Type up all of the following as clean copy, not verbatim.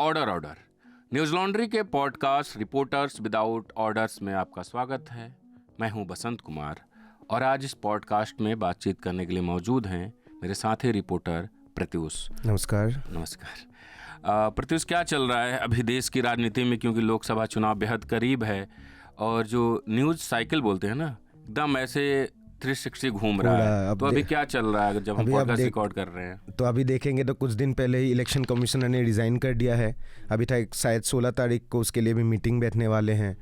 Order news laundry के podcast reporters without orders में आपका स्वागत है। मैं हूं बसंत कुमार और आज इस पॉडकास्ट में बातचीत करने के लिए मौजूद हैं मेरे साथी रिपोर्टर प्रत्युष। नमस्कार। प्रत्युष, क्या चल रहा है अभी देश की राजनीति में, क्योंकि लोकसभा चुनाव बेहद करीब है और जो न्यूज़ साइकिल बोलते हैं ना, एकदम ऐसे 360 घूम रहा है। तो अभी क्या चल रहा है जब हम पॉडकास्ट रिकॉर्ड कर रहे हैं? तो अभी देखेंगे तो कुछ दिन पहले ही इलेक्शन कमिश्नर ने रिज़ाइन कर दिया है। अभी तक शायद 16 तारीख को उसके लिए भी मीटिंग बैठने वाले हैं।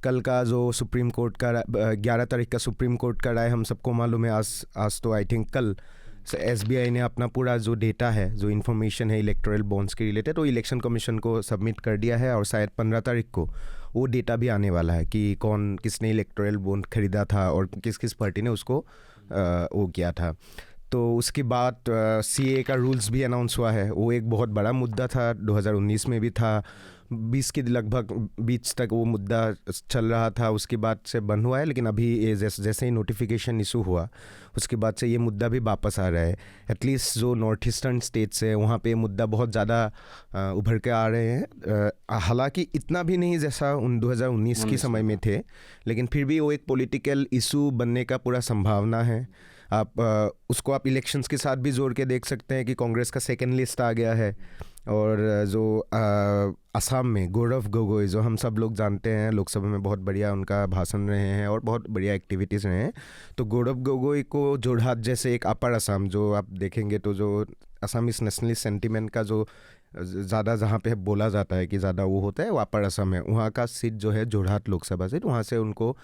कल का जो सुप्रीम कोर्ट का 11 तारीख का सुप्रीम कोर्ट का राय हम सबको मालूम है। आज तो आई थिंक कल SBI ने अपना पूरा जो डेटा है, जो इन्फॉर्मेशन है इलेक्टोरल बॉन्ड्स के रिलेटेड, तो इलेक्शन कमीशन को सबमिट कर दिया है और शायद 15 तारीख को वो डेटा भी आने वाला है कि किसने इलेक्टोरल बॉन्ड खरीदा था और किस किस पार्टी ने उसको वो किया था। तो उसके बाद CA का रूल्स भी अनाउंस हुआ है। वो एक बहुत बड़ा मुद्दा था, 2019 में भी था, 20 के लगभग बीच तक वो मुद्दा चल रहा था। उसके बाद से बंद हुआ है, लेकिन अभी जैसे ही नोटिफिकेशन इशू हुआ उसके बाद से ये मुद्दा भी वापस आ रहा है। एटलीस्ट जो नॉर्थ ईस्टर्न स्टेट्स है वहाँ पे मुद्दा बहुत ज़्यादा उभर के आ रहे हैं। हालांकि इतना भी नहीं जैसा 2019 के समय में थे, लेकिन फिर भी वो एक पॉलिटिकल इशू बनने का पूरा संभावना है। उसको आप इलेक्शंस के साथ भी जोड़ के देख सकते हैं कि कांग्रेस का सेकंड लिस्ट आ गया है और जो असम में गौरव गोगोई, जो हम सब लोग जानते हैं, लोकसभा में बहुत बढ़िया उनका भाषण रहे हैं और बहुत बढ़िया एक्टिविटीज़ रहे हैं। तो गौरव गोगोई को जोरहाट जैसे एक अपर असम, जो आप देखेंगे तो जो असमीज नेशनलिस्ट सेंटिमेंट का जो ज़्यादा जहाँ पे बोला जाता है कि ज़्यादा वो होता है, वो अपर असम है। वहाँ का सीट जो है जोरहाट लोकसभा सीट, वहाँ से उनको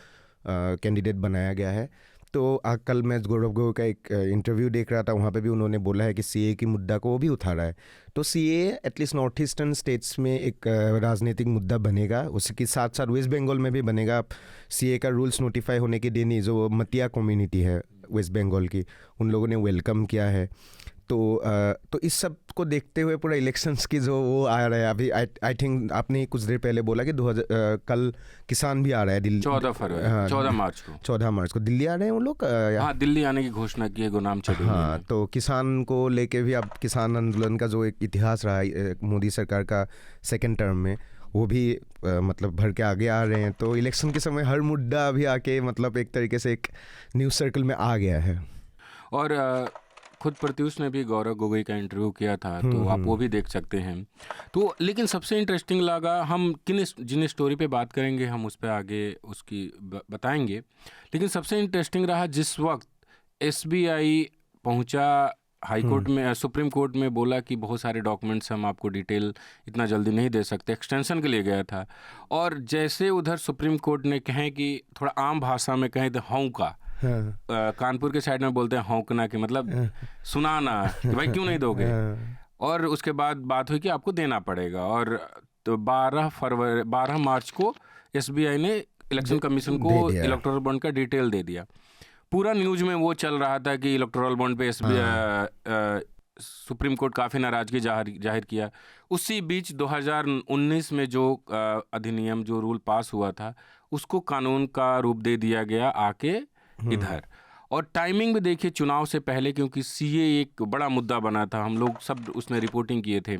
कैंडिडेट बनाया गया है। तो कल मैं गौरव गोगोई का एक इंटरव्यू देख रहा था, वहाँ पे भी उन्होंने बोला है कि CA की मुद्दा को वो भी उठा रहा है। तो CA at least north eastern states में एक राजनीतिक मुद्दा बनेगा। उसके साथ साथ वेस्ट बंगाल में भी बनेगा। CA का रूल्स नोटिफाई होने के दिन ही जो मतिया कम्युनिटी है वेस्ट बंगाल की, उन लोगों ने वेलकम किया है। तो इस सब को देखते हुए पूरा इलेक्शंस की जो वो आ रहा है अभी, आई थिंक आपने कुछ देर पहले बोला कि कल किसान भी आ रहा है दिल्ली 14 मार्च को दिल्ली आ रहे हैं वो लोग। हाँ, दिल्ली आने की घोषणा की है गुलाम चौधरी। हाँ, तो किसान को लेके भी अब किसान आंदोलन का जो एक इतिहास रहा है मोदी सरकार का सेकेंड टर्म में, वो भी मतलब भर के आगे आ रहे हैं। तो इलेक्शन के समय हर मुद्दा अभी आके मतलब एक तरीके से एक न्यूज़ सर्कल में आ गया है। और खुद प्रत्युष ने भी गौरव गोगोई का इंटरव्यू किया था, तो आप वो भी देख सकते हैं। तो लेकिन सबसे इंटरेस्टिंग लगा, हम जिन स्टोरी पे बात करेंगे हम उस पर आगे उसकी बताएंगे, लेकिन सबसे इंटरेस्टिंग रहा जिस वक्त SBI पहुंचा हाई कोर्ट में, सुप्रीम कोर्ट में, बोला कि बहुत सारे डॉक्यूमेंट्स हम आपको डिटेल इतना जल्दी नहीं दे सकते, एक्सटेंशन के लिए गया था। और जैसे उधर सुप्रीम कोर्ट ने कहें कि थोड़ा आम भाषा में कहें तो हौंका, कानपुर के साइड में बोलते हैं हौंकना, के मतलब सुनाना कि भाई क्यों नहीं दोगे। और उसके बाद बात हुई कि आपको देना पड़ेगा। और तो 12 मार्च को SBI ने इलेक्शन कमीशन को इलेक्टोरल बॉन्ड का डिटेल दे दिया। पूरा न्यूज में वो चल रहा था कि इलेक्टोरल बॉन्ड पे SBI सुप्रीम कोर्ट काफ़ी नाराज़गी जाहिर किया। उसी बीच 2019 में जो अधिनियम, जो रूल पास हुआ था, उसको कानून का रूप दे दिया गया आके इधर। और टाइमिंग भी देखिए चुनाव से पहले, क्योंकि CA एक बड़ा मुद्दा बना था। हम लोग सब उसमें रिपोर्टिंग किए थे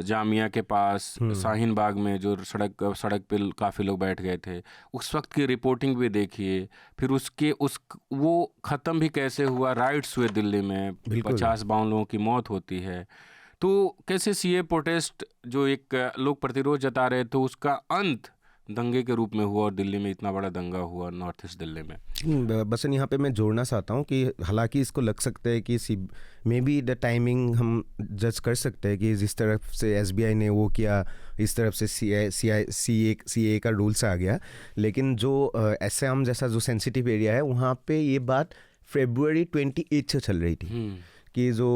जामिया के पास शाहीन बाग में, जो सड़क पे काफ़ी लोग बैठ गए थे, उस वक्त की रिपोर्टिंग भी देखिए। फिर वो ख़त्म भी कैसे हुआ, राइट्स हुए दिल्ली में, 50-52 लोगों की मौत होती है। तो कैसे CA प्रोटेस्ट जो एक लोग प्रतिरोध जता रहे थे, उसका अंत दंगे के रूप में हुआ और दिल्ली में इतना बड़ा दंगा हुआ नॉर्थ ईस्ट दिल्ली में। बस यहाँ पे मैं जोड़ना चाहता हूँ कि हालांकि इसको लग सकता है कि मे बी द टाइमिंग हम जज कर सकते हैं कि जिस तरफ से SBI ने वो किया, इस तरफ से CA का रूल्स आ गया। लेकिन जो असम जैसा जो सेंसिटिव एरिया है, वहाँ पे ये बात February 28 से चल रही थी कि जो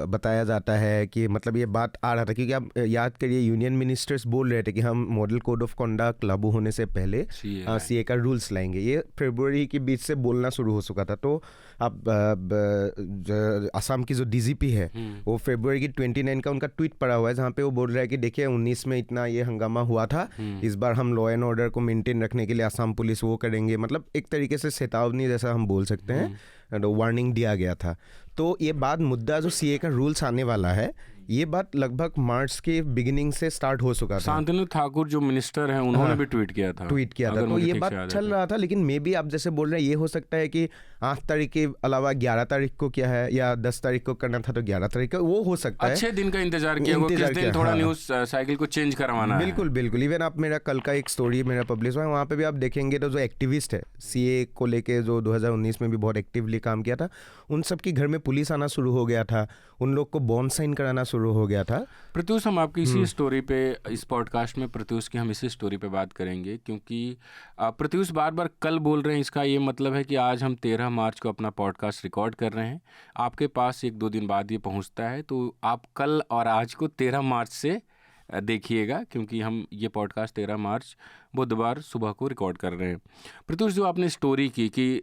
बताया जाता है कि मतलब ये बात आ रहा था, क्योंकि आप याद करिए यूनियन मिनिस्टर्स बोल रहे थे कि हम मॉडल कोड ऑफ कंडक्ट लागू होने से पहले CA का रूल्स लाएंगे। ये फरवरी के बीच से बोलना शुरू हो चुका था। तो अब असम की जो DGP है वो फरवरी की 29 का उनका ट्वीट पड़ा हुआ है, जहाँ पे वो बोल रहा है कि देखिए 19 में इतना ये हंगामा हुआ था, इस बार हम लॉ एंड ऑर्डर को मेंटेन रखने के लिए असम पुलिस वो करेंगे। मतलब एक तरीके से चेतावनी जैसा हम बोल सकते हैं, वार्निंग दिया गया था। तो ये बाद मुद्दा जो CA का रूल्स आने वाला है, ये बात लगभग मार्च के बिगिनिंग से स्टार्ट हो चुका था। शांतनु ठाकुर जो मिनिस्टर हैं उन्होंने भी ट्वीट किया था तो ये बात चल रहा था। लेकिन मे भी आप जैसे बोल रहे हैं, ये हो सकता है कि 8 तारीख के अलावा 11 तारीख को क्या है, या 10 तारीख को करना था तो 11 तारीख को, वो हो सकता है। अच्छे दिन का इंतजार किया, किस दिन थोड़ा न्यूज साइकिल को चेंज करवाना है। बिल्कुल। इवन आप मेरा कल का एक स्टोरी मेरा पब्लिश हुआ है, वहाँ पे भी आप देखेंगे तो जो एक्टिविस्ट है सीए को लेके, जो 2019 में भी बहुत एक्टिवली काम किया था, उन सब के घर में पुलिस आना शुरू हो गया था, उन लोग को बॉन्ड साइन कराना शुरू हो गया था। प्रत्युष, हम आपकी इसी स्टोरी पे, इस पॉडकास्ट में प्रत्युष की हम इसी स्टोरी पे बात करेंगे, क्योंकि प्रत्युष बार बार कल बोल रहे हैं। इसका ये मतलब है कि आज हम 13 मार्च को अपना पॉडकास्ट रिकॉर्ड कर रहे हैं, आपके पास 1-2 दिन बाद ये पहुंचता है, तो आप कल और आज को 13 मार्च से देखिएगा, क्योंकि हम ये पॉडकास्ट 13 मार्च बुधवार सुबह को रिकॉर्ड कर रहे हैं। प्रत्युष, जो आपने स्टोरी की कि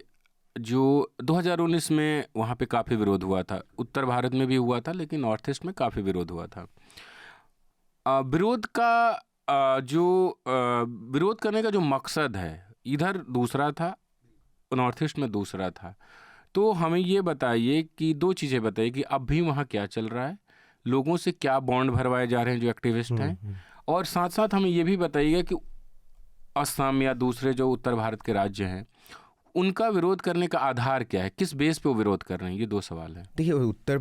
जो 2019 में वहाँ पे काफ़ी विरोध हुआ था, उत्तर भारत में भी हुआ था, लेकिन नॉर्थ ईस्ट में काफ़ी विरोध हुआ था। विरोध करने का जो मकसद है, इधर दूसरा था, नॉर्थ ईस्ट में दूसरा था। तो हमें ये बताइए कि 2 चीज़ें बताइए कि अब भी वहाँ क्या चल रहा है, लोगों से क्या बॉन्ड भरवाए जा रहे हैं जो एक्टिविस्ट हैं, और साथ साथ हमें ये भी बताइएगा कि असम या दूसरे जो उत्तर भारत के राज्य हैं, उनका विरोध करने का आधार क्या है, किस बेस पे वो विरोध कर रहे हैं। ये 2 सवाल हैं। देखिए, उत्तर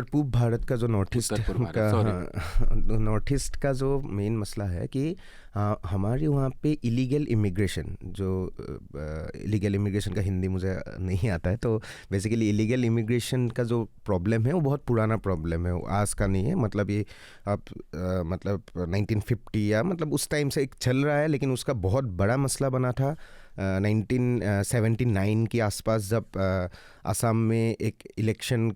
पूर्व भारत का जो नॉर्थ ईस्ट का जो मेन मसला है कि हमारे वहाँ पे इलीगल इमिग्रेशन का हिंदी मुझे नहीं आता है, तो बेसिकली इलीगल इमिग्रेशन का जो प्रॉब्लम है वो बहुत पुराना प्रॉब्लम है, वो आज का नहीं है। मतलब ये आप मतलब 1950 या मतलब उस टाइम से एक चल रहा है, लेकिन उसका बहुत बड़ा मसला बना था 1979 के आसपास, जब असम में एक इलेक्शन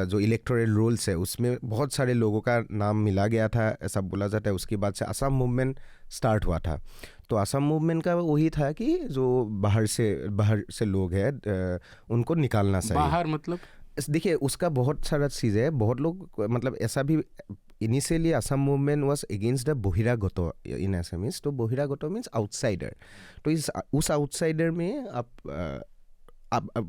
जो इलेक्टोरल रोल्स है उसमें बहुत सारे लोगों का नाम मिला गया था, ऐसा बोला जाता है। उसके बाद से असम मूवमेंट स्टार्ट हुआ था। तो असम मूवमेंट का वही था कि जो बाहर से लोग हैं उनको निकालना चाहिए। बाहर मतलब देखिए, उसका बहुत सारा चीज़ है। बहुत लोग मतलब ऐसा भी, initially Assam movement was against the बहिरागत इन असमीज। तो बहिरागत मीन्स आउटसाइडर। तो उस आउटसाइडर में आप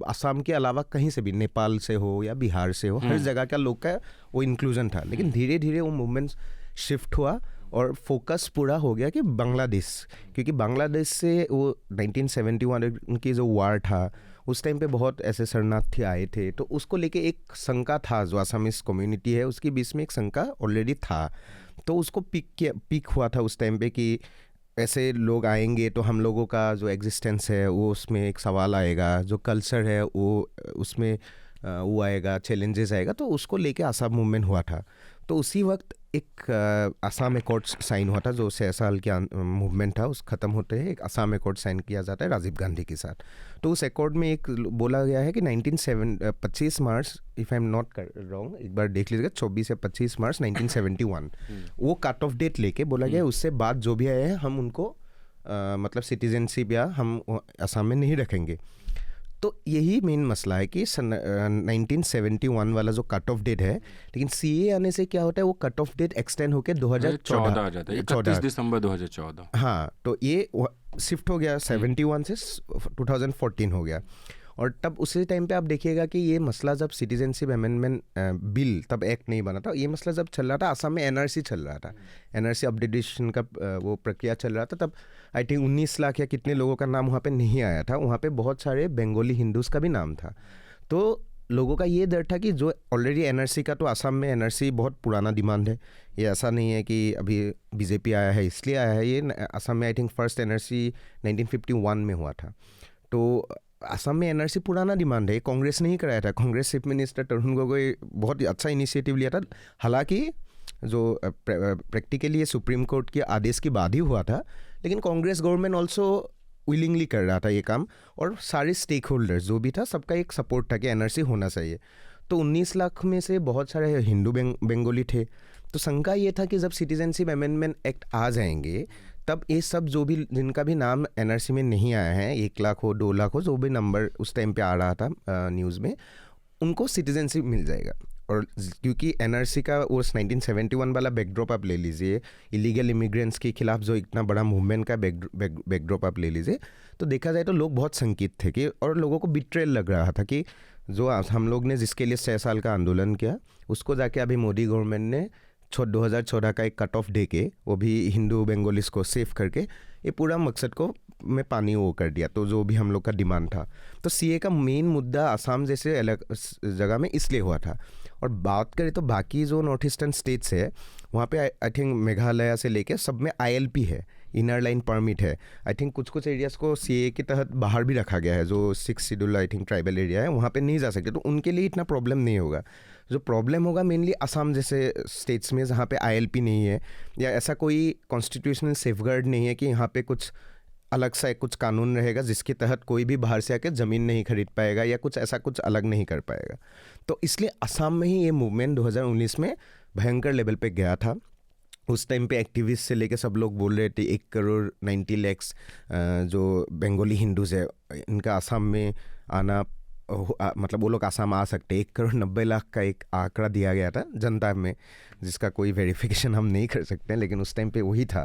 असम के अलावा कहीं से भी, नेपाल से हो या बिहार से हो, हर जगह का लोग का वो इंक्लूजन था। लेकिन धीरे धीरे वो मूवमेंट शिफ्ट हुआ और फोकस पूरा हो गया कि बांग्लादेश, क्योंकि बांग्लादेश से वो 1971 उनकी जो वार था, उस टाइम पे बहुत ऐसे शरणार्थी आए थे, तो उसको लेके एक शंका था, जो असमीज कम्युनिटी है उसके बीच में एक शंका ऑलरेडी था। तो उसको पीक हुआ था उस टाइम पे कि ऐसे लोग आएंगे तो हम लोगों का जो एग्जिस्टेंस है वो उसमें एक सवाल आएगा, जो कल्चर है वो उसमें वो आएगा, चैलेंजेस आएगा। तो उसको लेके असम मूवमेंट हुआ था। तो उसी वक्त एक असम अकॉर्ड साइन हुआ था, जो 6 साल का मूवमेंट था, उस ख़त्म होते हैं एक असम अकॉर्ड साइन किया जाता है राजीव गांधी के साथ। तो उस अकॉर्ड में एक बोला गया है कि 25 March, if I am not wrong, एक बार देख लीजिएगा, 24 या 25 मार्च 1971 वो कट ऑफ डेट लेके बोला गया। उससे बाद जो भी आए हैं हम उनको मतलब सिटीजनशिप या हम असम में नहीं रखेंगे। तो यही मेन मसला है कि 1971 वाला जो कट ऑफ डेट है, लेकिन सीए आने से क्या होता है, वो कट ऑफ डेट एक्सटेंड होकर 2014 आ जाता है, 31 दिसंबर 2014। हाँ, तो ये शिफ्ट हो गया 71 से 2014 हो गया। और तब उसी टाइम पे आप देखिएगा कि ये मसला जब सिटीजनशिप अमेंडमेंट बिल तब एक्ट नहीं बना था, ये मसला जब चल रहा था, असम में एनआरसी चल रहा था, एनआरसी अपडेटेशन का वो प्रक्रिया चल रहा था। तब आई थिंक 19 लाख या कितने लोगों का नाम वहाँ पे नहीं आया था। वहाँ पे बहुत सारे बंगाली हिंदूज़ का भी नाम था। तो लोगों का ये डर था कि जो ऑलरेडी एनआरसी का, तो असम में एनआरसी बहुत पुराना डिमांड है, ये ऐसा नहीं है कि अभी बीजेपी आया है इसलिए आया है। ये असम में आई थिंक फर्स्ट एनआरसी 1951 में हुआ था। तो असम में एनआरसी पुराना डिमांड है, कांग्रेस ने ही कराया था। कांग्रेस चीफ मिनिस्टर तरुण गोगोई बहुत ही अच्छा इनिशिएटिव लिया था। हालांकि जो प्रैक्टिकली ये सुप्रीम कोर्ट के आदेश के बाद ही हुआ था, लेकिन कांग्रेस गवर्नमेंट ऑल्सो विलिंगली कर रहा था ये काम, और सारे स्टेक होल्डर्स जो भी था सबका एक सपोर्ट था कि एनआरसी होना चाहिए। तो 19 लाख में से बहुत सारे हिंदू बंगाली थे। तो शंका ये था कि जब सिटीजनशिप अमेंडमेंट एक्ट आ जाएंगे तब ये सब जो भी जिनका भी नाम एनआरसी में नहीं आया है, 1 लाख हो 2 लाख हो, जो भी नंबर उस टाइम पे आ रहा था न्यूज़ में, उनको सिटीजनशिप मिल जाएगा। और क्योंकि एनआरसी का उस 1971 वाला बैकड्रॉप आप ले लीजिए, इलीगल इमिग्रेंट्स के खिलाफ जो इतना बड़ा मूवमेंट का बैकड्रॉप आप ले लीजिए, तो देखा जाए तो लोग बहुत शंकित थे कि, और लोगों को बिट्रेल लग रहा था कि जो हम लोग ने जिसके लिए 6 साल का आंदोलन किया, उसको जाके अभी मोदी गवर्नमेंट ने 2014 का एक कट ऑफ दे के, वो भी हिंदू बंगालीज को सेव करके, ये पूरा मकसद को में पानी वो कर दिया। तो जो भी हम लोग का डिमांड था, तो सीए का मेन मुद्दा आसाम जैसे अलग जगह में इसलिए हुआ था। और बात करें तो बाकी जो नॉर्थ ईस्टर्न स्टेट्स है, वहाँ पे आई थिंक मेघालय से लेके सब में आईएलपी है, इनर लाइन परमिट है। आई थिंक कुछ कुछ एरियाज़ को सीए के तहत बाहर भी रखा गया है, जो 6 schedule I think tribal area है, वहाँ पे नहीं जा सकते, तो उनके लिए इतना प्रॉब्लम नहीं होगा। जो प्रॉब्लम होगा मेनली असम जैसे स्टेट्स में, जहाँ पे आईएलपी नहीं है या ऐसा कोई कॉन्स्टिट्यूशनल सेफगार्ड नहीं है कि यहाँ पे कुछ अलग सा कुछ कानून रहेगा जिसके तहत कोई भी बाहर से आके ज़मीन नहीं खरीद पाएगा या कुछ ऐसा कुछ अलग नहीं कर पाएगा। तो इसलिए असम में ही ये मूवमेंट 2019 में भयंकर लेवल पे गया था। उस टाइम पे एक्टिविस्ट से लेके सब लोग बोल रहे थे 1 करोड़ 90 लाख जो बंगाली हिंदूज़ है, इनका असम में आना मतलब वो लोग असम आ सकते। 1 करोड़ 90 लाख का एक आंकड़ा दिया गया था जनता में, जिसका कोई वेरिफिकेशन हम नहीं कर सकते, लेकिन उस टाइम पे वही था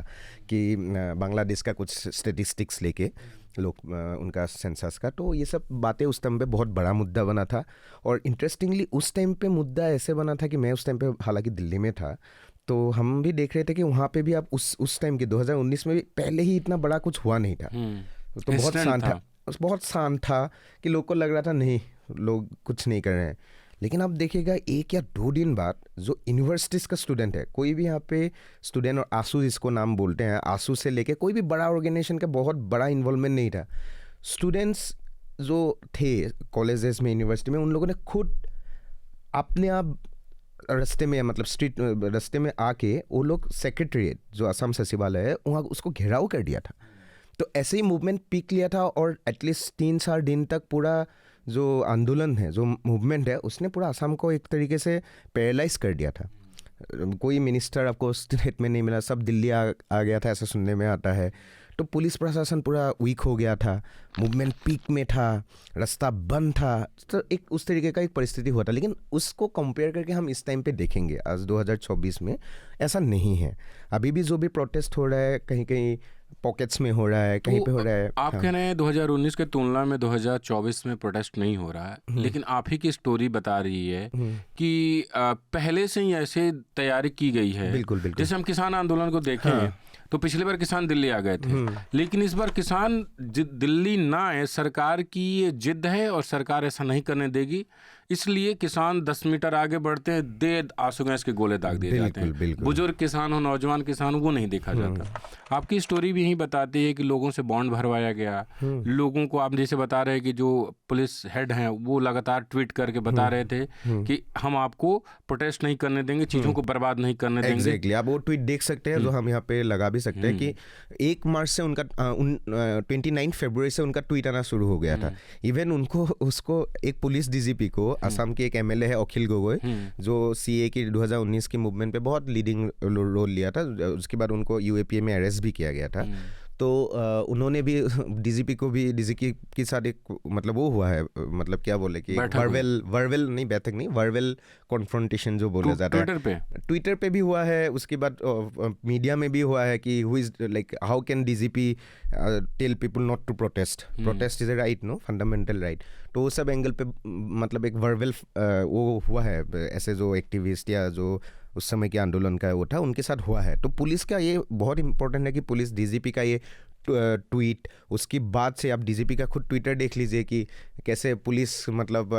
कि बांग्लादेश का कुछ स्टेटिस्टिक्स लेके लोग उनका सेंसस का, तो ये सब बातें उस टाइम पे बहुत बड़ा मुद्दा बना था। और इंटरेस्टिंगली उस टाइम पे मुद्दा ऐसे बना था कि मैं उस टाइम पे हालांकि दिल्ली में था, तो हम भी देख रहे थे कि वहाँ पे भी अब उस टाइम के 2019 में भी पहले ही इतना बड़ा कुछ हुआ नहीं था। तो बहुत शांत था, बहुत शांत था कि लोग को लग रहा था नहीं, लोग कुछ नहीं कर रहे हैं। लेकिन अब देखिएगा 1 या 2 दिन बाद जो यूनिवर्सिटीज़ का स्टूडेंट है, कोई भी यहाँ पे स्टूडेंट, और आंसू जिसको नाम बोलते हैं, आंसू से लेके कोई भी बड़ा ऑर्गेनाइजेशन का बहुत बड़ा इन्वॉल्वमेंट नहीं था। स्टूडेंट्स जो थे कॉलेजेस में, यूनिवर्सिटी में, उन लोगों ने खुद अपने आप रास्ते में, मतलब स्ट्रीट रास्ते में आके वो लोग सेक्रेटरीट जो असम सचिवालय है वहाँ उसको घेराव कर दिया था। तो ऐसे ही मूवमेंट पीक लिया था और एटलीस्ट 3-4 दिन तक पूरा जो आंदोलन है, जो मूवमेंट है, उसने पूरा असम को एक तरीके से पैरालाइज कर दिया था। कोई मिनिस्टर आपको स्टेट में नहीं मिला, सब दिल्ली आ गया था, ऐसा सुनने में आता है। तो पुलिस प्रशासन पूरा वीक हो गया था, मूवमेंट पीक में था, रास्ता बंद था, तो एक उस तरीके का एक परिस्थिति हुआ था। लेकिन उसको कंपेयर करके हम इस टाइम पे देखेंगे, आज 2024 में ऐसा नहीं है। अभी भी जो भी प्रोटेस्ट हो रहा है, कहीं कहीं पॉकेट्स में हो रहा है, कहीं पे हो रहा है। आप कह रहे हैं 2019 के तुलना में 2024 में प्रोटेस्ट नहीं हो रहा है, लेकिन आप ही की स्टोरी बता रही है कि पहले से ही ऐसे तैयारी की गई है। बिल्कुल बिल्कुल। जैसे हम किसान आंदोलन को देखें तो पिछली बार किसान दिल्ली आ गए थे, लेकिन इस बार किसान दिल्ली ना आए, सरकार की ये जिद है और सरकार ऐसा नहीं करने देगी, इसलिए किसान 10 मीटर आगे बढ़ते हैं, दे आंसू गैस के गोले दाग दिए जाते हैं। बुजुर्ग किसान हो, नौजवान किसान हो, वो नहीं देखा जाता। आपकी स्टोरी भी यही बताती है कि लोगों से बॉन्ड भरवाया गया, लोगों को आप जैसे बता रहे हैं कि जो पुलिस हेड हैं वो लगातार ट्वीट करके बता रहे थे कि हम आपको प्रोटेस्ट नहीं करने देंगे, चीज़ों को बर्बाद नहीं करने देंगे। एग्जैक्टली, आप वो ट्वीट देख सकते हैं जो हम यहाँ पे लगा भी सकते हैं कि 1 मार्च से उनका 29 फरवरी से उनका ट्वीट आना शुरू हो गया था। इवन उनको उसको एक पुलिस डीजीपी को, असम के एक एमएलए है अखिल गोगोई, जो सीए की 2019 की मूवमेंट पे बहुत लीडिंग रोल लिया था, उसके बाद उनको यूएपीए में अरेस्ट भी किया गया था। तो उन्होंने भी डीजीपी को भी, डीजीपी के साथ एक मतलब वो हुआ है, मतलब क्या बोले कि वर्बल नहीं, बैठक नहीं, वर्बल कॉन्फ्रंटेशन जो बोला जाता है, ट्विटर पे भी हुआ है। उसके बाद मीडिया में भी हुआ है कि who is like how can DGP tell people not to protest, protest is a right, no fundamental right. तो वो सब एंगल पे मतलब एक वर्बल वो हुआ है, ऐसे जो एक्टिविस्ट या जो उस समय के आंदोलन का वो था, उनके साथ हुआ है। तो पुलिस का ये बहुत इंपॉर्टेंट है कि पुलिस डीजीपी का ये ट्वीट, उसकी बाद से आप डीजीपी का खुद ट्विटर देख लीजिए कि कैसे पुलिस मतलब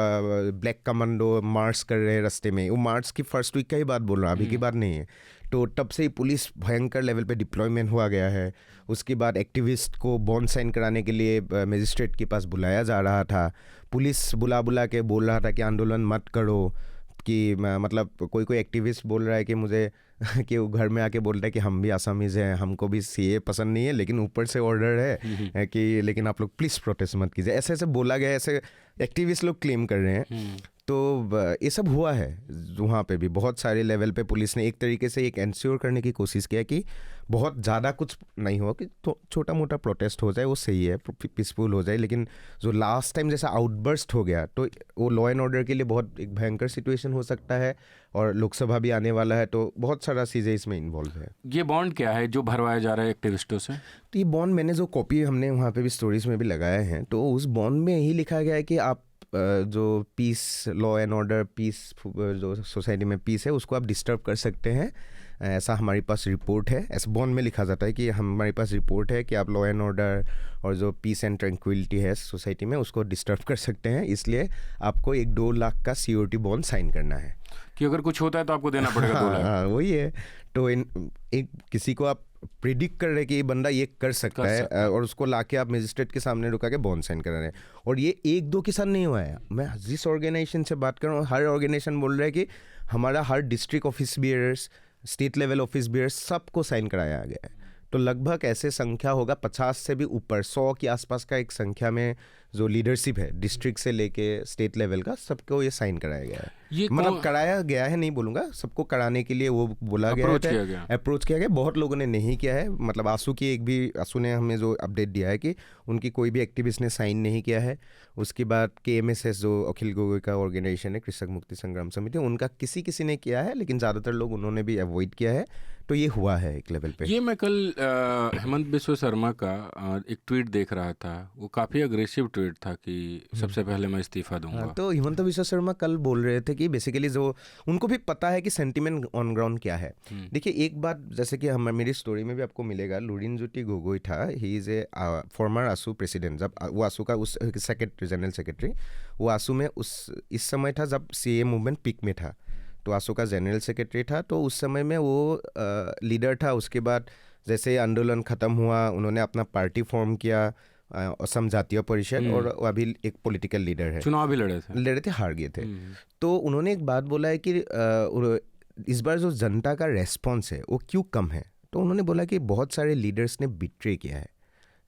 ब्लैक कमांडो मार्च कर रहे हैं रास्ते में। वो मार्च की फर्स्ट वीक का ही बात बोल रहा हूँ, अभी की बात नहीं है। तो तब से ही पुलिस भयंकर लेवल पे डिप्लॉयमेंट हुआ गया है। उसके बाद एक्टिविस्ट को बॉन्ड साइन कराने के लिए मजिस्ट्रेट के पास बुलाया जा रहा था, पुलिस बुला के बोल रहा था कि आंदोलन मत करो, कि मतलब कोई एक्टिविस्ट बोल रहा है कि मुझे कि वो घर में आके बोल रहा है कि हम भी आसामीज़ हैं, हमको भी सीए पसंद नहीं है, लेकिन ऊपर से ऑर्डर है कि लेकिन आप लोग प्लीज़ प्रोटेस्ट मत कीजिए, ऐसे ऐसे बोला गया, ऐसे एक्टिविस्ट लोग क्लेम कर रहे हैं। तो ये सब हुआ है वहाँ पे भी बहुत सारे लेवल पे पुलिस ने एक तरीके से एक इंश्योर करने की कोशिश किया कि बहुत ज़्यादा कुछ नहीं हो, कि तो छोटा मोटा प्रोटेस्ट हो जाए, वो सही है, पीसफुल हो जाए। लेकिन जो लास्ट टाइम जैसा आउटबर्स्ट हो गया, तो वो लॉ एंड ऑर्डर के लिए बहुत एक भयंकर सिचुएशन हो सकता है, और लोकसभा भी आने वाला है, तो बहुत सारा चीज़ें इसमें इन्वॉल्व है। ये बॉन्ड क्या है जो भरवाया जा रहा है एक्टिविस्टों से? तो ये बॉन्ड मैंने जो कॉपी हमने वहाँ पे भी स्टोरीज में भी लगाए हैं, तो उस बॉन्ड में यही लिखा गया है कि आप जो peace, law and order, peace, जो सोसाइटी में पीस है उसको आप डिस्टर्ब कर सकते हैं। ऐसा हमारे पास रिपोर्ट है, ऐसा बॉन्ड में लिखा जाता है कि हमारे पास रिपोर्ट है कि आप लॉ एंड ऑर्डर और जो पीस एंड ट्रैंक्विलिटी है सोसाइटी में उसको डिस्टर्ब कर सकते हैं, इसलिए आपको 1-2 लाख का सियोरिटी बॉन्ड साइन करना है कि अगर कुछ होता है तो आपको देना पड़ेगा 2 लाख। हाँ, वही है। तो एक किसी को आप प्रिडिक्ट कर रहे हैं कि ये बंदा ये कर सकता है और उसको लाके आप मजिस्ट्रेट के सामने रुका के बॉन्ड साइन करा रहे हैं। और ये 1-2 के साथ नहीं हुआ है। मैं जिस ऑर्गेनाइजेशन से बात कर रहा हूँ, हर ऑर्गेनाइजेशन बोल रहा है कि हमारा हर district office bearers, state level office bearers सबको साइन कराया गया है। तो लगभग ऐसे संख्या होगा 50 से भी ऊपर, 100 के आसपास का एक संख्या में जो लीडरशिप है डिस्ट्रिक्ट से लेके स्टेट लेवल का, सबको ये साइन कराया गया है। ये मतलब कराया गया है नहीं बोलूँगा, सबको कराने के लिए वो बोला गया है, अप्रोच किया गया। बहुत लोगों ने नहीं किया है। मतलब आंसू ने हमें जो अपडेट दिया है कि उनकी कोई भी एक्टिविस्ट ने साइन नहीं किया है। उसके बाद KMSS जो अखिल गोगोई का ऑर्गेनाइजेशन है, कृषक मुक्ति संग्राम समिति, उनका किसी ने किया है, लेकिन ज़्यादातर लोग उन्होंने भी अवॉइड किया है। तो ये हुआ है एक लेवल पे। ये मैं कल हेमंत बिस्व शर्मा का एक ट्वीट देख रहा था, वो काफ़ी अग्रेसिव ट्वीट था कि सबसे पहले मैं इस्तीफा दूंगा। तो हेमंत बिस्व शर्मा कल बोल रहे थे कि बेसिकली जो उनको भी पता है कि सेंटिमेंट ऑन ग्राउंड क्या है। देखिए एक बात, जैसे कि मेरी स्टोरी में भी आपको मिलेगा, लुरिनज्योति गोगोई था, he is a former AASU president. जब वो आसू का उस जनरल सेक्रेटरी, वो आसू में इस समय था जब CAA मूवमेंट पीक में था। तो आसू का जनरल सेक्रेटरी था, तो उस समय में वो लीडर था। उसके बाद जैसे आंदोलन ख़त्म हुआ, उन्होंने अपना पार्टी फॉर्म किया, असम जातीय परिषद, और अभी एक पॉलिटिकल लीडर है। चुनाव भी लड़े थे, हार गए थे। तो उन्होंने एक बात बोला है कि इस बार जो जनता का रेस्पॉन्स है वो क्यों कम है। तो उन्होंने बोला कि बहुत सारे लीडर्स ने बिट्रे किया है,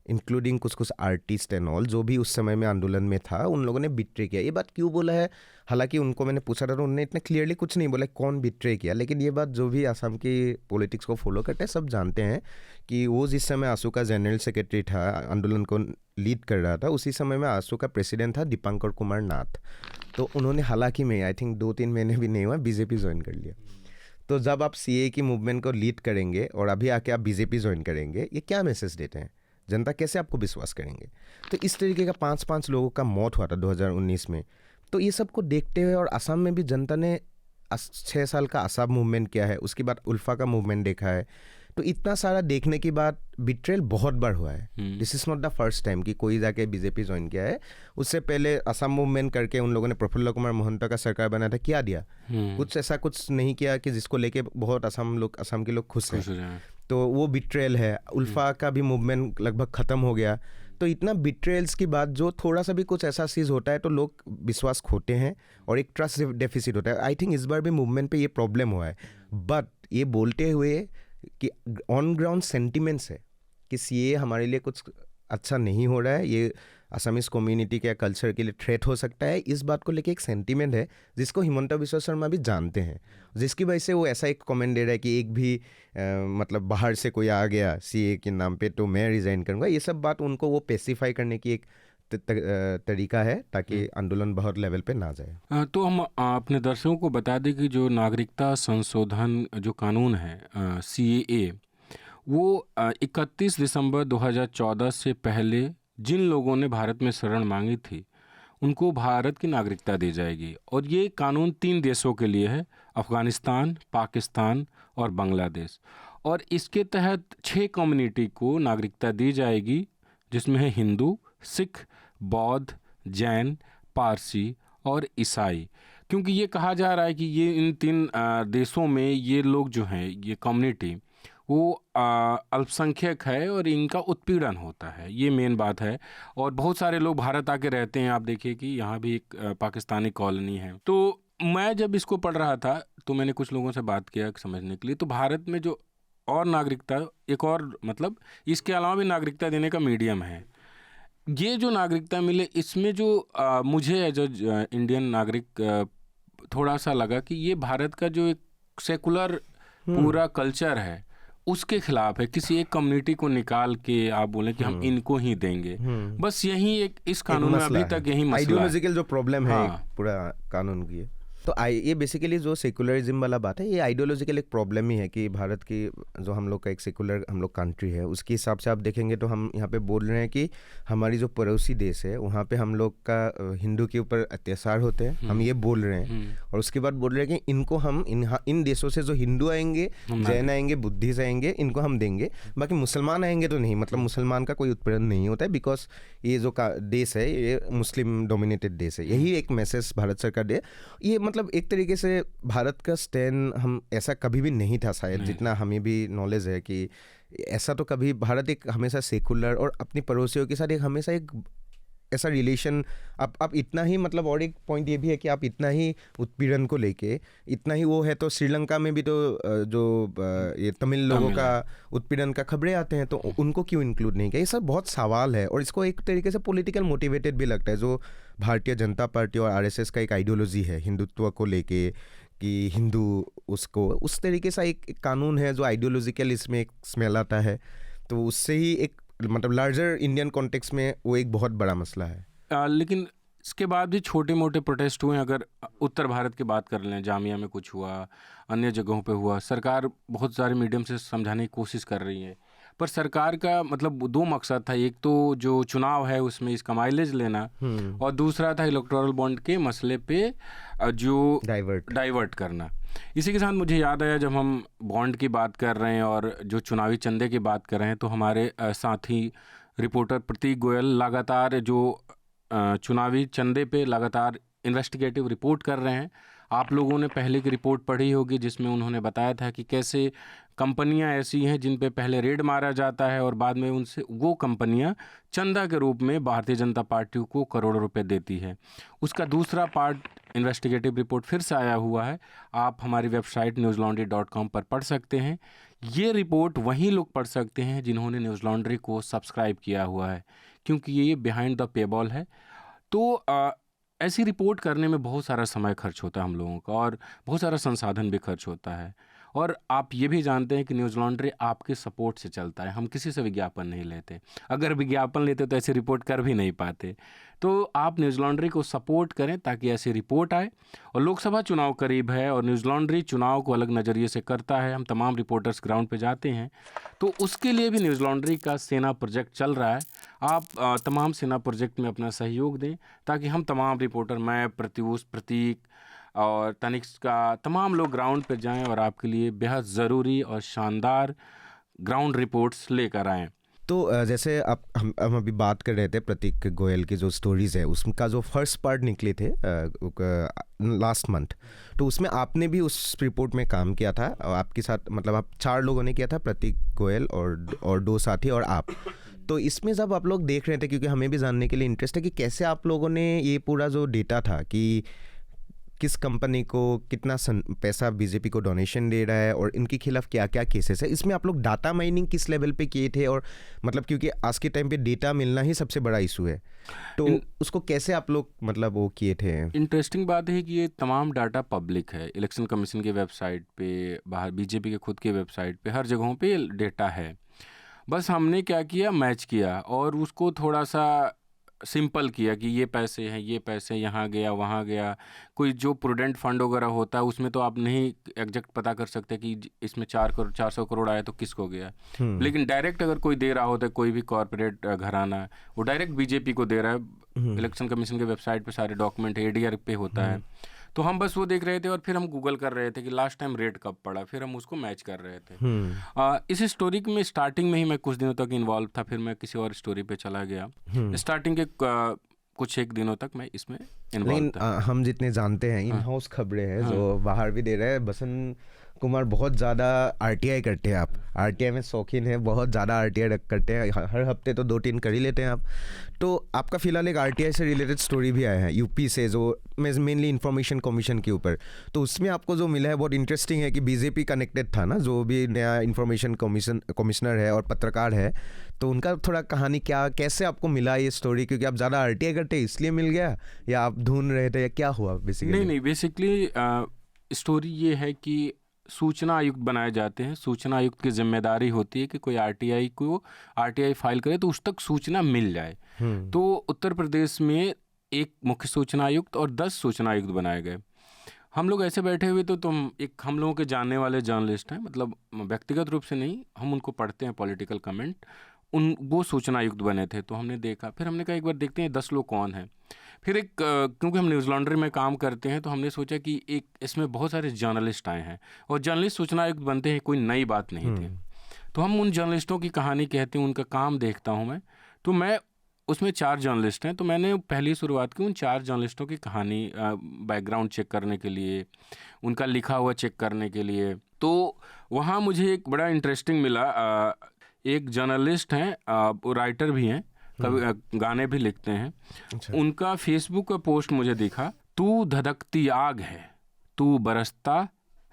इंक्लूडिंग कुछ आर्टिस्ट एंड ऑल, जो भी उस समय में आंदोलन में था, उन लोगों ने बिट्रे किया। ये बात क्यों बोला है, हालांकि उनको मैंने पूछा था तो उन्होंने इतना क्लियरली कुछ नहीं बोला कौन बिट्रे किया, लेकिन ये बात जो भी असम की पॉलिटिक्स को फॉलो करते हैं सब जानते हैं कि वो जिस समय आसू का जनरल सेक्रेटरी था, आंदोलन को लीड कर रहा था, उसी समय में आसू का प्रेसिडेंट था दीपांकर कुमार नाथ। तो उन्होंने हालांकि में आई थिंक 2-3 महीने भी नहीं हुआ BJP ज्वाइन कर लिया। तो जब आप CAA की मूवमेंट को लीड करेंगे और अभी आके आप BJP ज्वाइन करेंगे, ये क्या मैसेज देते हैं? जनता कैसे आपको विश्वास करेंगे? तो इस तरीके का 5-5 लोगों का मौत हुआ था 2019 में। तो ये सब को देखते हुए, और असम में भी जनता ने 6 साल का आसाम मूवमेंट किया है, उसके बाद उल्फा का मूवमेंट देखा है। तो इतना सारा देखने के बाद बिट्रेल बहुत बार हुआ है। This is not the first time कि कोई जाके BJP ज्वाइन किया है। उससे पहले असम मूवमेंट करके उन लोगों ने प्रफुल्ल कुमार मोहंता का सरकार बनाया था, क्या दिया? कुछ नहीं किया कि जिसको लेके बहुत असम के लोग खुश हैं। तो वो बिट्रेल है। उल्फा का भी मूवमेंट लगभग ख़त्म हो गया। तो इतना बिट्रेल्स के बाद जो थोड़ा सा भी कुछ ऐसा चीज़ होता है तो लोग विश्वास खोते हैं और एक ट्रस्ट डेफिसिट होता है। आई थिंक इस बार भी मूवमेंट पे ये प्रॉब्लम हुआ है। बट ये बोलते हुए कि ऑन ग्राउंड सेंटिमेंट्स है कि CAA हमारे लिए कुछ अच्छा नहीं हो रहा है, ये असमीज कम्युनिटी के कल्चर के लिए थ्रेट हो सकता है, इस बात को लेके एक सेंटीमेंट है जिसको हिमंता बिस्वा शर्मा भी जानते हैं, जिसकी वजह से वो ऐसा एक कमेंट दे रहा है कि एक भी मतलब बाहर से कोई आ गया CAA के नाम पे तो मैं रिज़ाइन करूँगा। ये सब बात उनको वो पेसिफाई करने की एक तरीका है ताकि आंदोलन बहुत लेवल पे ना जाए। तो हम अपने दर्शकों को बता दें कि जो नागरिकता संशोधन जो कानून है CAA, वो 31 दिसंबर 2014 से पहले जिन लोगों ने भारत में शरण मांगी थी उनको भारत की नागरिकता दी जाएगी। और ये कानून 3 देशों के लिए है, अफ़गानिस्तान, पाकिस्तान और बांग्लादेश। और इसके तहत 6 कम्युनिटी को नागरिकता दी जाएगी, जिसमें है हिंदू, सिख, बौद्ध, जैन, पारसी और ईसाई। क्योंकि ये कहा जा रहा है कि ये इन 3 देशों में ये लोग जो हैं, ये कम्युनिटी वो अल्पसंख्यक है और इनका उत्पीड़न होता है, ये मेन बात है। और बहुत सारे लोग भारत आके रहते हैं, आप देखिए कि यहाँ भी एक पाकिस्तानी कॉलोनी है। तो मैं जब इसको पढ़ रहा था तो मैंने कुछ लोगों से बात किया समझने के लिए। तो भारत में जो और नागरिकता, एक और मतलब इसके अलावा भी नागरिकता देने का मीडियम है। ये जो नागरिकता मिले, इसमें जो मुझे एज इंडियन नागरिक थोड़ा सा लगा कि ये भारत का जो एक सेकुलर पूरा कल्चर है उसके खिलाफ है। किसी एक कम्युनिटी को निकाल के आप बोलें कि हम इनको ही देंगे, बस यही एक इस कानून में अभी तक यही मसला है। आइडियोलॉजिकल जो प्रॉब्लम है पूरा कानून की। तो ये बेसिकली जो सेकुलरिज्म वाला बात है, ये आइडियोलॉजिकल एक प्रॉब्लम ही है कि भारत की जो हम लोग का एक सेकुलर हम लोग कंट्री है, उसके हिसाब से आप देखेंगे तो हम यहाँ पे बोल रहे हैं कि हमारी जो पड़ोसी देश है वहाँ पे हम लोग का हिंदू के ऊपर अत्याचार होते हैं, हम ये बोल रहे हैं। और उसके बाद बोल रहे हैं कि इनको हम इन देशों से जो हिंदू आएंगे, जैन आएंगे, बुद्धिस्ट आएंगे, इनको हम देंगे, बाकी मुसलमान आएंगे तो नहीं। मतलब मुसलमान का कोई उत्पीड़न नहीं होता है बिकॉज ये जो देश है ये मुस्लिम डोमिनेटेड देश है। यही एक मैसेज भारत सरकार दे। ये मतलब एक तरीके से भारत का स्टैंड हम ऐसा कभी भी नहीं था शायद, जितना हमें भी नॉलेज है कि ऐसा तो कभी भारत एक हमेशा सेकुलर और अपनी पड़ोसियों के साथ एक हमेशा एक ऐसा रिलेशन आप इतना ही मतलब। और एक पॉइंट ये भी है कि आप इतना ही उत्पीड़न को लेके इतना ही वो है तो श्रीलंका में भी तो जो ये तमिल लोगों का उत्पीड़न का खबरें आते हैं, तो उनको क्यों इंक्लूड नहीं किया? ये सब बहुत सवाल है और इसको एक तरीके से पॉलिटिकल मोटिवेटेड भी लगता है। जो भारतीय जनता पार्टी और आरएसएस का एक आइडियोलॉजी है हिंदुत्व को लेके कि हिंदू उसको उस तरीके से एक कानून है जो आइडियोलॉजिकल इसमें एक स्मेल आता है, तो उससे ही एक मतलब लार्जर इंडियन कॉन्टेक्स्ट में वो एक बहुत बड़ा मसला है। लेकिन इसके बाद भी छोटे मोटे प्रोटेस्ट हुए। अगर उत्तर भारत की बात कर लें, जामिया में कुछ हुआ, अन्य जगहों पे हुआ। सरकार बहुत सारे मीडियम से समझाने की कोशिश कर रही है, पर सरकार का मतलब दो मकसद था। एक तो जो चुनाव है उसमें इसका माइलेज लेना, और दूसरा था इलेक्टोरल बॉन्ड के मसले पे जो डाइवर्ट करना। इसी के साथ मुझे याद आया, जब हम बॉन्ड की बात कर रहे हैं और जो चुनावी चंदे की बात कर रहे हैं, तो हमारे साथी रिपोर्टर प्रतीक गोयल लगातार जो चुनावी चंदे पे लगातार इन्वेस्टिगेटिव रिपोर्ट कर रहे हैं। आप लोगों ने पहले की रिपोर्ट पढ़ी होगी जिसमें उन्होंने बताया था कि कैसे कंपनियां ऐसी हैं जिन पे पहले रेड मारा जाता है और बाद में उनसे वो कंपनियां चंदा के रूप में भारतीय जनता पार्टी को करोड़ों रुपए देती है। उसका दूसरा पार्ट इन्वेस्टिगेटिव रिपोर्ट फिर से आया हुआ है, आप हमारी वेबसाइट newslaundry.com पर पढ़ सकते हैं। ये रिपोर्ट वहीं लोग पढ़ सकते हैं जिन्होंने न्यूज़ लॉन्ड्री को सब्सक्राइब किया हुआ है, क्योंकि ये बिहाइंड द पेबॉल है। तो ऐसी रिपोर्ट करने में बहुत सारा समय खर्च होता है हम लोगों का, और बहुत सारा संसाधन भी खर्च होता है। और आप ये भी जानते हैं कि न्यूज़ लॉन्ड्री आपके सपोर्ट से चलता है, हम किसी से विज्ञापन नहीं लेते। अगर विज्ञापन लेते तो ऐसी रिपोर्ट कर भी नहीं पाते। तो आप न्यूज़ लॉन्ड्री को सपोर्ट करें ताकि ऐसी रिपोर्ट आए। और लोकसभा चुनाव करीब है और न्यूज़ लॉन्ड्री चुनाव को अलग नज़रिए से करता है। हम तमाम रिपोर्टर्स ग्राउंड पे जाते हैं, तो उसके लिए भी न्यूज़ लॉन्ड्री का सेना प्रोजेक्ट चल रहा है। आप तमाम सेना प्रोजेक्ट में अपना सहयोग दें ताकि हम तमाम रिपोर्टर, मैं, प्रत्यूष, प्रतीक और तनिष्क का तमाम लोग ग्राउंड पे जाएं और आपके लिए बेहद ज़रूरी और शानदार ग्राउंड रिपोर्ट्स लेकर आएँ। तो जैसे हम अभी बात कर रहे थे प्रतीक गोयल की जो स्टोरीज़ है, उसका जो फर्स्ट पार्ट निकले थे लास्ट मंथ, तो उसमें आपने भी उस रिपोर्ट में काम किया था और आपके साथ मतलब आप 4 लोगों ने किया था, प्रतीक गोयल और 2 साथी और आप। तो इसमें जब आप लोग देख रहे थे, क्योंकि हमें भी जानने के लिए इंटरेस्ट है कि कैसे आप लोगों ने ये पूरा जो डेटा था कि किस कंपनी को कितना पैसा बीजेपी को डोनेशन दे रहा है और इनके खिलाफ क्या क्या केसेस है, इसमें आप लोग डाटा माइनिंग किस लेवल पे किए थे? और मतलब क्योंकि आज के टाइम पे डेटा मिलना ही सबसे बड़ा इशू है, तो उसको कैसे आप लोग मतलब वो किए थे? इंटरेस्टिंग बात है कि ये तमाम डाटा पब्लिक है। इलेक्शन कमीशन की वेबसाइट पे, बाहर बीजेपी के खुद की वेबसाइट पे, हर जगहों पे डेटा है। बस हमने क्या किया, मैच किया और उसको थोड़ा सा सिंपल किया कि ये पैसे हैं, ये पैसे यहाँ गया, वहाँ गया। कोई जो प्रूडेंट फंड वगैरह होता है उसमें तो आप नहीं एग्जैक्ट पता कर सकते कि इसमें 400 करोड़ आया तो किसको गया। लेकिन डायरेक्ट अगर कोई दे रहा होता है, कोई भी कॉरपोरेट घराना, वो डायरेक्ट बीजेपी को दे रहा है। इलेक्शन कमीशन के वेबसाइट पे सारे डॉक्यूमेंट ADR पे होता है। तो हम बस वो देख रहे थे और फिर हम गूगल कर रहे थे कि लास्ट टाइम रेट कब पड़ा, फिर हम उसको मैच कर रहे थे। इस स्टोरी में स्टार्टिंग में ही मैं कुछ दिनों तक इन्वॉल्व था, फिर मैं किसी और स्टोरी पे चला गया। स्टार्टिंग के कुछ एक दिनों तक मैं इसमें इन्वॉल्व था। हम जितने जानते हैं इन हाउस खबरें हैं जो बाहर भी दे रहे हैं, बसंत कुमार बहुत ज़्यादा RTI करते हैं। आप RTI में शौकीन है, बहुत ज़्यादा RTI करते हैं, हर हफ्ते तो 2-3 कर ही लेते हैं आप। तो आपका फिलहाल एक RTI से रिलेटेड स्टोरी भी आया है यूपी से, जो मेनली इंफॉर्मेशन कमीशन के ऊपर। तो उसमें आपको जो मिला है बहुत इंटरेस्टिंग है कि बीजेपी कनेक्टेड था ना, जो भी नया इंफॉर्मेशन कमिश्नर है और पत्रकार है, तो उनका थोड़ा कहानी क्या, कैसे आपको मिला ये स्टोरी? क्योंकि आप ज़्यादा RTI करते इसलिए मिल गया, या आप ढूंढ रहे थे, या क्या हुआ बेसिकली? नहीं, बेसिकली स्टोरी ये है कि सूचना आयुक्त बनाए जाते हैं। सूचना आयुक्त की जिम्मेदारी होती है कि कोई RTI फाइल करे तो उस तक सूचना मिल जाए। तो उत्तर प्रदेश में एक मुख्य सूचना आयुक्त और 10 सूचना आयुक्त बनाए गए। हम लोग ऐसे बैठे हुए तो तुम एक हम लोगों के जानने वाले जर्नलिस्ट हैं, मतलब व्यक्तिगत रूप से नहीं, हम उनको पढ़ते हैं पॉलिटिकल कमेंट, वो सूचना आयुक्त बने थे। तो हमने देखा, फिर हमने कहा एक बार देखते हैं 10 लोग कौन हैं। फिर क्योंकि हम न्यूज़ लॉन्ड्री में काम करते हैं तो हमने सोचा कि एक इसमें बहुत सारे जर्नलिस्ट आए हैं और जर्नलिस्ट सूचना आयुक्त बनते हैं, कोई नई बात नहीं थी। तो हम उन जर्नलिस्टों की कहानी कहते हैं, उनका काम देखता हूँ मैं। तो मैं उसमें 4 जर्नलिस्ट हैं, तो मैंने पहली शुरुआत की उन 4 जर्नलिस्टों की कहानी बैकग्राउंड चेक करने के लिए, उनका लिखा हुआ चेक करने के लिए। तो वहाँ मुझे एक बड़ा इंटरेस्टिंग मिला। एक जर्नलिस्ट हैं, वो राइटर भी हैं, कभी गाने भी लिखते हैं। अच्छा। उनका फेसबुक का पोस्ट मुझे दिखा, तू धधकती आग है, तू बरसता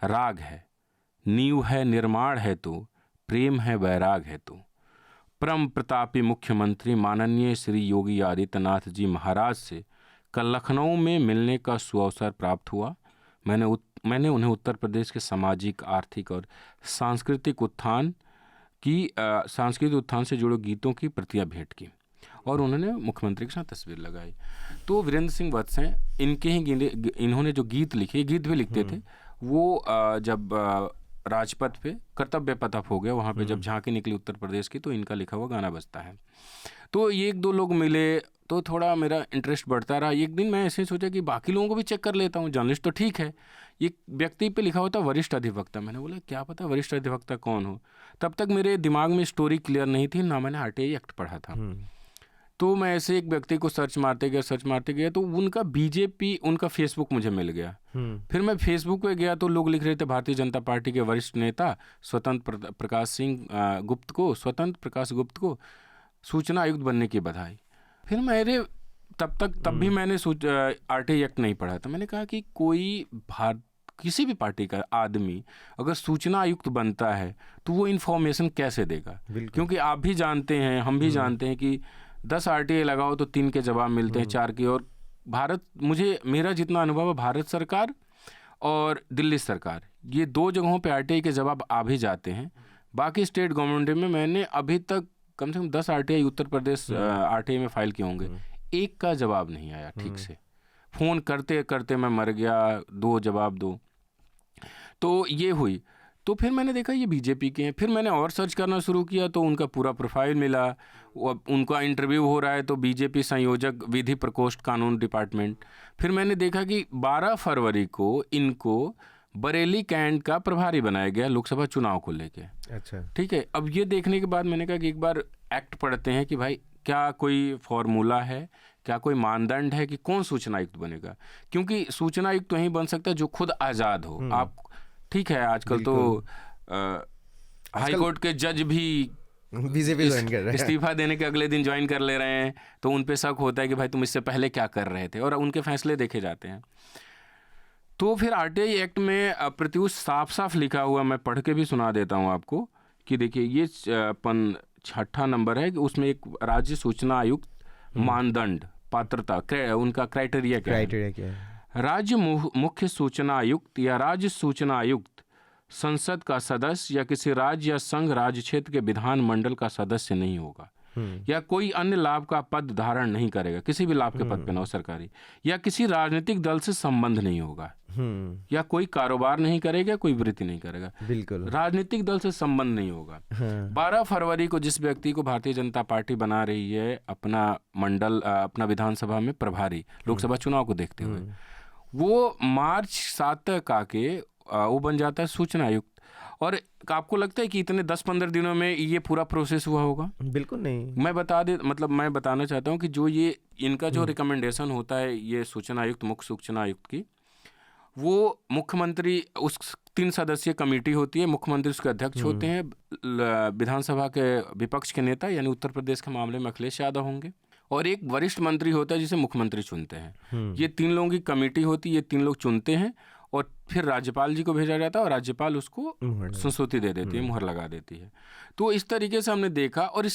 राग है, नींव है निर्माण है तू, प्रेम है वैराग है तू। परम प्रतापी मुख्यमंत्री माननीय श्री योगी आदित्यनाथ जी महाराज से कल लखनऊ में मिलने का सुअवसर प्राप्त हुआ। मैंने उन्हें उत्तर प्रदेश के सामाजिक, आर्थिक और सांस्कृतिक उत्थान से जुड़े गीतों की प्रतियां भेंट की और उन्होंने मुख्यमंत्री के साथ तस्वीर लगाई। तो वीरेंद्र सिंह वत्स हैं, इनके ही इन्होंने जो गीत लिखे, गीत भी लिखते थे, वो जब राजपथ पे कर्तव्य पथ हो गया, वहाँ पे जब झांकी निकली उत्तर प्रदेश की, तो इनका लिखा हुआ गाना बजता है। तो ये 1-2 लोग मिले तो थोड़ा मेरा इंटरेस्ट बढ़ता रहा। एक दिन मैं ऐसे सोचा कि बाकी लोगों को भी चेक कर लेता हूँ, जर्नलिस्ट तो ठीक है। एक व्यक्ति पे लिखा होता वरिष्ठ अधिवक्ता, मैंने बोला क्या पता वरिष्ठ अधिवक्ता कौन हो। तब तक मेरे दिमाग में स्टोरी क्लियर नहीं थी, ना मैंने RTI एक्ट पढ़ा था। तो मैं ऐसे एक व्यक्ति को सर्च मारते गया तो उनका बीजेपी, उनका फेसबुक मुझे मिल गया। फिर मैं फेसबुक पे गया तो लोग लिख रहे थे भारतीय जनता पार्टी के वरिष्ठ नेता स्वतंत्र प्रकाश गुप्त को सूचना आयुक्त बनने की बधाई। फिर मेरे तब भी मैंने RTI एक्ट नहीं पढ़ा था। मैंने कहा कि कोई किसी भी पार्टी का आदमी अगर सूचना आयुक्त बनता है तो वो इन्फॉर्मेशन कैसे देगा, क्योंकि आप भी जानते हैं, हम भी जानते हैं कि 10 RTI लगाओ तो 3 के जवाब मिलते हैं, 4 के। और मेरा जितना अनुभव है, भारत सरकार और दिल्ली सरकार, ये 2 जगहों पे RTI के जवाब आ भी जाते हैं। बाकी स्टेट गवर्नमेंट में मैंने अभी तक कम से कम 10 RTI उत्तर प्रदेश RTI में फाइल किए होंगे, एक का जवाब नहीं आया ठीक से। फ़ोन करते करते मैं मर गया, 2 जवाब दो। तो ये हुई। तो फिर मैंने देखा ये बीजेपी के हैं। फिर मैंने और सर्च करना शुरू किया तो उनका पूरा प्रोफाइल मिला। उनका इंटरव्यू हो रहा है तो बीजेपी संयोजक, विधि प्रकोष्ठ, कानून डिपार्टमेंट। फिर मैंने देखा कि 12 फरवरी को इनको बरेली कैंट का प्रभारी बनाया गया लोकसभा चुनाव को लेके। अच्छा, ठीक है। अब ये देखने के बाद मैंने कहा कि एक बार एक्ट पढ़ते हैं कि भाई क्या कोई फॉर्मूला है, क्या कोई मानदंड है कि कौन सूचना आयुक्त बनेगा। क्योंकि सूचना आयुक्त तो वही बन सकता है जो खुद आज़ाद हो। आप ठीक है, आजकल तो हाई कोर्ट के जज भी बीजेपी ज्वाइन कर रहे हैं, इस्तीफा देने के अगले दिन ज्वाइन कर ले रहे हैं, तो उन पे शक होता है कि भाई तुम इससे पहले क्या कर रहे थे, और उनके फैसले देखे जाते हैं। तो फिर RTI एक्ट में प्रत्युष साफ साफ लिखा हुआ, मैं पढ़ के भी सुना देता हूँ आपको कि देखिए ये 6 नंबर है कि उसमें एक राज्य सूचना आयुक्त मानदंड, पात्रता, उनका क्राइटेरिया क्या है। राज्य मुख्य सूचना आयुक्त या राज्य सूचना आयुक्त संसद का सदस्य या किसी राज्य या संघ राज्य क्षेत्र के विधान मंडल का सदस्य नहीं होगा, या कोई अन्य लाभ का पद धारण नहीं करेगा, किसी भी लाभ के पद पे ना हो सरकारी, या किसी राजनीतिक दल से संबंध नहीं होगा, या कोई कारोबार नहीं करेगा, कोई वृत्ति नहीं करेगा। बिल्कुल, राजनीतिक दल से संबंध नहीं होगा। 12 फरवरी को जिस व्यक्ति को भारतीय जनता पार्टी बना रही है अपना मंडल, अपना विधानसभा में प्रभारी, लोकसभा चुनाव को देखते हुए, वो मार्च 7 तक आके वो बन जाता है सूचना आयुक्त। और आपको लगता है कि इतने 10-15 दिनों में ये पूरा प्रोसेस हुआ होगा? बिल्कुल नहीं। मैं बताना चाहता हूँ कि जो ये इनका जो रिकमेंडेशन होता है ये सूचना आयुक्त, मुख्य सूचना आयुक्त की, वो मुख्यमंत्री, उस 3 सदस्यीय कमेटी होती है, मुख्यमंत्री उसके अध्यक्ष होते हैं, विधानसभा के विपक्ष के नेता यानी उत्तर प्रदेश के मामले में अखिलेश यादव होंगे, और एक वरिष्ठ मंत्री होता है जिसे मुख्यमंत्री चुनते हैं। ये 3 लोगों की कमेटी होती है, ये 3 लोग चुनते हैं और फिर राज्यपाल जी को भेजा जाता है और राज्यपाल उसको संस्तुति दे देती है, मुहर लगा देती है। तो इस तरीके से हमने देखा। और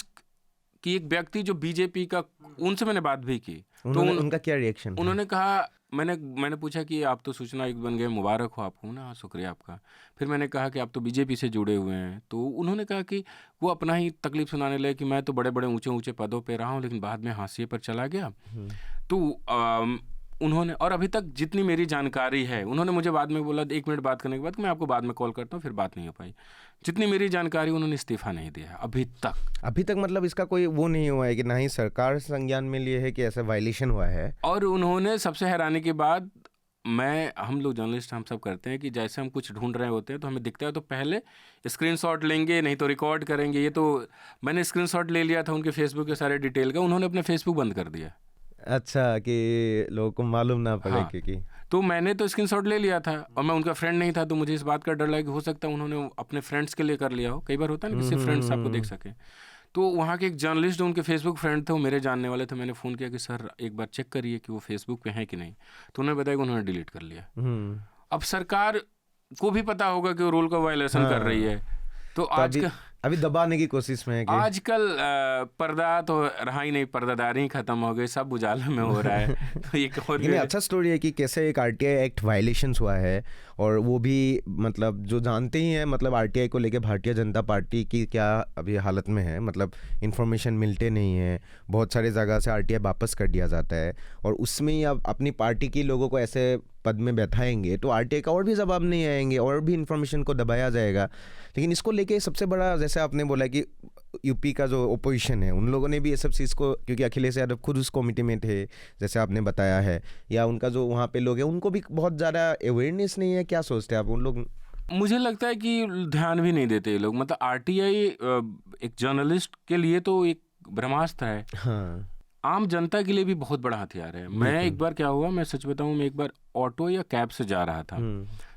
कि एक व्यक्ति जो बीजेपी का, उनसे मैंने बात भी की, तो उनका क्या रिएक्शन? उन्होंने कहा, मैंने पूछा कि आप तो सूचना आयुक्त बन गए, मुबारक हो आपको ना। शुक्रिया आपका। फिर मैंने कहा कि आप तो बीजेपी से जुड़े हुए हैं, तो उन्होंने कहा कि वो अपना ही तकलीफ सुनाने लगे कि मैं तो बड़े बड़े ऊंचे ऊंचे पदों पे रहा हूँ, लेकिन बाद में हाशिए पर चला गया। तो उन्होंने, और अभी तक जितनी मेरी जानकारी है, उन्होंने मुझे बाद में बोला 1 मिनट बात करने के बाद कि मैं आपको बाद में कॉल करता हूँ, फिर बात नहीं हो पाई। जितनी मेरी जानकारी, उन्होंने इस्तीफा नहीं दिया है अभी तक। मतलब इसका कोई वो नहीं हुआ है कि ना ही सरकार संज्ञान में लिए है कि ऐसा वायलेशन हुआ है। और उन्होंने, सबसे हैरानी की बात, हम लोग जर्नलिस्ट हम सब करते हैं कि जैसे हम कुछ ढूंढ रहे होते हैं तो हमें दिखता है तो पहले स्क्रीनशॉट लेंगे, नहीं तो रिकॉर्ड करेंगे। ये तो मैंने स्क्रीनशॉट ले लिया था उनके फेसबुक के सारे डिटेल का, उन्होंने अपने फेसबुक बंद कर दिया। अच्छा, कि लोगों को मालूम ना पड़े। हाँ, क्योंकि तो मैंने तो स्क्रीनशॉट ले लिया था और मैं उनका फ्रेंड नहीं था, तो मुझे इस बात का डर लगा कि हो सकता है उन्होंने अपने फ्रेंड्स के लिए कर लिया हो। कई बार होता है ना कि सिर्फ फ्रेंड्स आपको देख सके। तो वहाँ के एक जर्नलिस्ट जो उनके फेसबुक फ्रेंड थे, वो मेरे जानने वाले थे। मैंने फ़ोन किया कि सर एक बार चेक करिए कि वो फेसबुक पे हैं कि नहीं। तो उन्होंने बताया कि उन्होंने डिलीट कर लिया। अब सरकार को भी पता होगा कि वो रूल का वायलेशन कर रही है, तो आज अभी दबाने की कोशिश में है कि आजकल पर्दा तो रहा ही नहीं, पर्दादारी खत्म हो गई, सब उजाले में हो रहा है। तो ये और अच्छा स्टोरी है कि कैसे एक आरटीआई एक्ट वायलेशंस हुआ है, और वो भी मतलब जो जानते ही हैं, मतलब आरटीआई को लेके भारतीय जनता पार्टी की क्या अभी हालत में है। मतलब इन्फॉर्मेशन मिलते नहीं है, बहुत सारे जगह से आरटीआई वापस कर दिया जाता है, और उसमें ही अब अपनी पार्टी के लोगों को ऐसे पद में बैठाएंगे तो आरटीआई का और भी जवाब नहीं आएंगे और भी इन्फॉर्मेशन को दबाया जाएगा। लेकिन इसको लेके सबसे बड़ा, जैसे आपने बोला कि यूपी का जो ओपोजिशन है, उन लोगों ने भी ये सब चीज़ को, क्योंकि अखिलेश यादव खुद उस कमेटी में थे जैसे आपने बताया है, या उनका जो वहाँ पे लोग हैं उनको भी बहुत ज़्यादा अवेयरनेस नहीं है। क्या सोचते हैं आप उन लोग? मुझे लगता है कि ध्यान भी नहीं देते ये लोग। मतलब आरटीआई एक जर्नलिस्ट के लिए तो एक ब्रह्मास्त्र है। हाँ, आम जनता के लिए भी बहुत बड़ा हथियार है। मैं एक बार क्या हुआ, मैं सच बताऊं, मैं एक बार ऑटो या कैब से जा रहा था,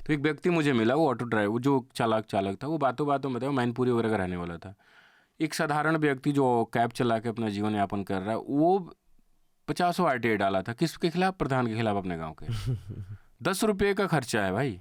तो एक व्यक्ति मुझे मिला, वो ऑटो ड्राइवर जो चालक था, वो बातों में बताया मैनपुरी वगैरह का रहने वाला था। एक साधारण व्यक्ति जो कैब चला के अपना जीवन यापन कर रहा है, वो 50 आरटीआई डाला था। किसके खिलाफ? प्रधान के खिलाफ, अपने गाँव के। 10 रुपये का खर्चा है भाई।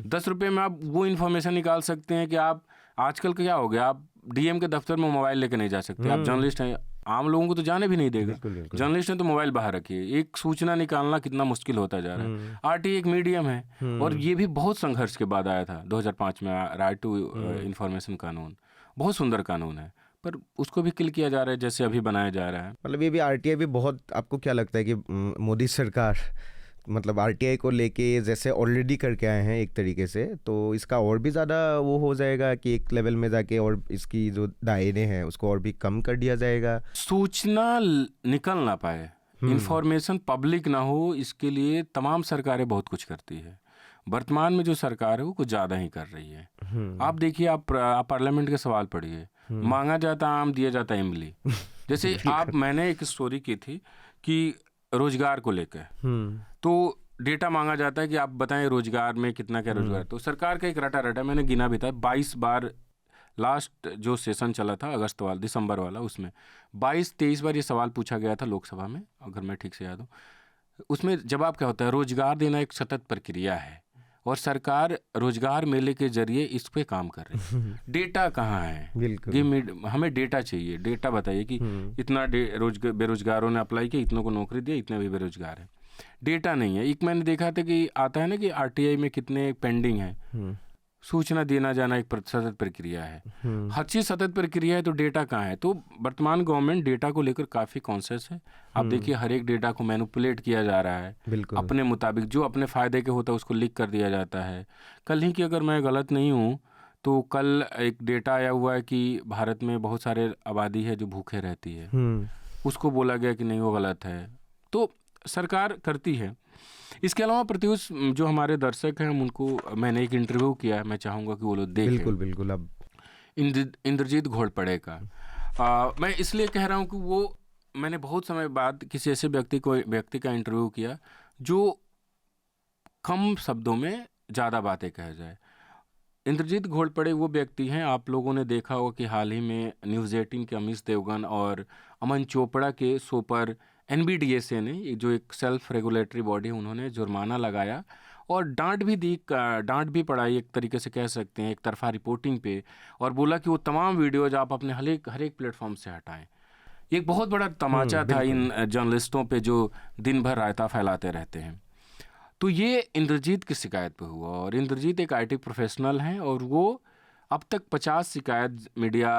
10 रुपये में आप वो इन्फॉर्मेशन निकाल सकते हैं कि आप, आजकल क्या हो गया, आप डीएम के दफ्तर में मोबाइल लेके नहीं जा सकते। आप जर्नलिस्ट हैं, आम लोगों को तो जाने भी नहीं देगा। जर्नलिस्ट ने तो मोबाइल बाहर रखी है। एक सूचना निकालना कितना मुश्किल होता जा रहा है। आरटीआई एक मीडियम है, और ये भी बहुत संघर्ष के बाद आया था 2005 में, राइट टू इन्फॉर्मेशन कानून। बहुत सुंदर कानून है, पर उसको भी किल किया जा रहा है जैसे अभी बनाया जा रहा है। मतलब ये भी आरटीआई भी बहुत, आपको क्या लगता है कि मोदी सरकार मतलब आरटीआई को लेके जैसे ऑलरेडी करके आए हैं एक तरीके से, तो इसका और भी ज़्यादा वो हो जाएगा कि एक लेवल में जाके और इसकी जो दायरे हैं उसको और भी कम कर दिया जाएगा? सूचना निकल ना पाए, इंफॉर्मेशन पब्लिक ना हो, इसके लिए तमाम सरकारें बहुत कुछ करती है। वर्तमान में जो सरकार है वो कुछ ज़्यादा ही कर रही है। आप देखिए, आप पार्लियामेंट के सवाल पढ़िए, मांगा जाता आम, दिया जाता इमली। जैसे मैंने एक स्टोरी की थी कि रोजगार को लेकर, तो डेटा मांगा जाता है कि आप बताएं रोजगार में कितना क्या रोजगार। तो सरकार का एक रटा मैंने गिना भी था, 22 बार लास्ट जो सेशन चला था अगस्त वाला, दिसंबर वाला, उसमें 22-23 बार ये सवाल पूछा गया था लोकसभा में, अगर मैं ठीक से याद हूँ। उसमें जवाब क्या होता है? रोजगार देना एक सतत प्रक्रिया है और सरकार रोजगार मेले के जरिए इस पे काम कर रही है। डेटा कहाँ है? बिल्कुल, हमें डेटा चाहिए। डेटा बताइए कि इतना बेरोजगारों ने अप्लाई किया, इतनों को नौकरी दिया, इतने भी बेरोजगार है। डेटा नहीं है। एक मैंने देखा था कि आता है ना कि आरटीआई में कितने पेंडिंग है। सूचना देना जाना एक सतत प्रक्रिया है। हर चीज़ सतत प्रक्रिया है, तो डेटा कहाँ है? तो वर्तमान गवर्नमेंट डेटा को लेकर काफ़ी कॉन्शियस है। आप देखिए, हर एक डेटा को मैनिपुलेट किया जा रहा है अपने मुताबिक, जो अपने फ़ायदे के होता है उसको लीक कर दिया जाता है। कल ही की, अगर मैं गलत नहीं हूँ, तो कल एक डेटा आया हुआ है कि भारत में बहुत सारे आबादी है जो भूखे रहती है, उसको बोला गया कि नहीं, वो गलत है। तो सरकार करती है। इसके अलावा प्रत्युष, जो हमारे दर्शक हैं, उनको मैंने एक इंटरव्यू किया है, मैं चाहूँगा कि वो लोग देखें। बिल्कुल। अब इंद्रजीत घोड़पड़े का मैं इसलिए कह रहा हूँ कि वो, मैंने बहुत समय बाद किसी ऐसे व्यक्ति का इंटरव्यू किया जो कम शब्दों में ज़्यादा बातें कह जाए। इंद्रजीत घोड़पड़े वो व्यक्ति हैं, आप लोगों ने देखा होगा कि हाल ही में न्यूज़ 18 के अमीश देवगन और अमन चोपड़ा के शो पर NBDSA ने, जो एक सेल्फ रेगुलेटरी बॉडी, उन्होंने जुर्माना लगाया और डांट भी पड़ाई, एक तरीके से कह सकते हैं, एक तरफा रिपोर्टिंग पे, और बोला कि वो तमाम वीडियोज आप अपने हर एक प्लेटफॉर्म से हटाएं। एक बहुत बड़ा तमाचा था इन जर्नलिस्टों पे जो दिन भर रायता फैलाते रहते हैं। तो ये इंद्रजीत की शिकायत पे हुआ, और इंद्रजीत एक IT प्रोफेशनल हैं, और वो अब तक 50 शिकायत मीडिया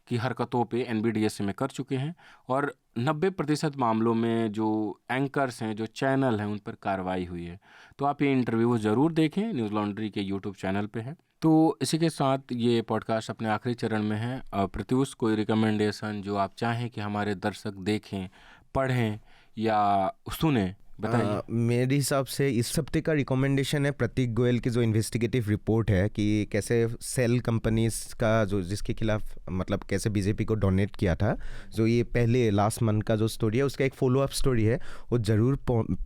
की हरकतों पे NBDSA में कर चुके हैं, और 90% मामलों में जो एंकर्स हैं, जो चैनल हैं, उन पर कार्रवाई हुई है। तो आप ये इंटरव्यू ज़रूर देखें, न्यूज़ लॉन्ड्री के यूट्यूब चैनल पे है। तो इसी के साथ ये पॉडकास्ट अपने आखिरी चरण में है। प्रत्युष, कोई रिकमेंडेशन जो आप चाहें कि हमारे दर्शक देखें, पढ़ें या सुने, बताइए। मेरे हिसाब से इस हफ्ते का रिकमेंडेशन है प्रतीक गोयल की जो इन्वेस्टिगेटिव रिपोर्ट है कि कैसे सेल कंपनीज का जो जिसके खिलाफ मतलब कैसे बीजेपी को डोनेट किया था, जो ये पहले लास्ट मंथ का जो स्टोरी है उसका एक फॉलो अप स्टोरी है, वो ज़रूर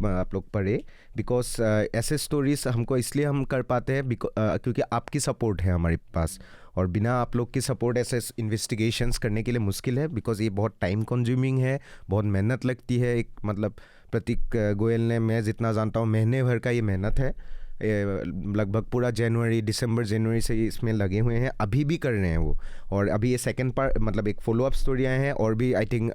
आप लोग पढ़े। बिकॉज ऐसे स्टोरीज हमको इसलिए हम कर पाते हैं क्योंकि आपकी सपोर्ट है हमारे पास, और बिना आप लोग की सपोर्ट ऐसे इन्वेस्टिगेशंस करने के लिए मुश्किल है। बिकॉज ये बहुत टाइम कंज्यूमिंग है, बहुत मेहनत लगती है। एक मतलब प्रतीक गोयल ने, मैं जितना जानता हूँ, महीने भर का ये मेहनत है। लगभग पूरा दिसंबर जनवरी से इसमें लगे हुए हैं, अभी भी कर रहे हैं वो। और अभी ये सेकंड पार्ट मतलब एक फॉलो अप स्टोरी आए हैं, और भी आई थिंक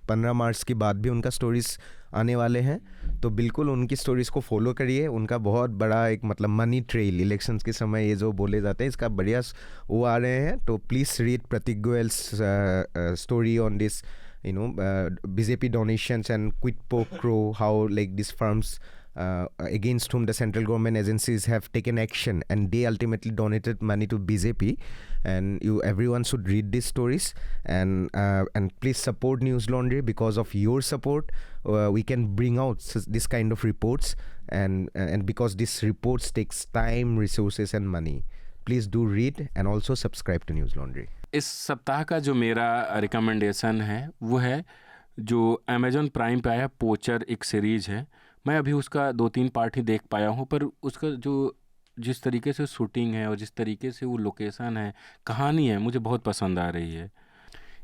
15 मार्च के बाद भी उनका स्टोरीज आने वाले हैं। तो बिल्कुल उनकी स्टोरीज़ को फॉलो करिए। उनका बहुत बड़ा एक मतलब मनी ट्रेल इलेक्शंस के समय ये जो बोले जाते हैं, इसका बढ़िया वो आ रहे हैं। तो please read Pratik Goyal's story on this BJP donations and quid pro quo, how like these firms against whom the central government agencies have taken action and they ultimately donated money to BJP. And everyone should read these stories, and please support News Laundry. Because of your support we can bring out this kind of reports, and because these reports takes time, resources and money. Please do read and also subscribe to News Laundry. इस सप्ताह का जो मेरा recommendation है वो है जो Amazon prime पे आया पोचर, एक सीरीज़ है। मैं अभी उसका 2-3 पार्ट ही देख पाया हूँ, पर उसका जो जिस तरीके से शूटिंग है और जिस तरीके से वो लोकेशन है, कहानी है, मुझे बहुत पसंद आ रही है।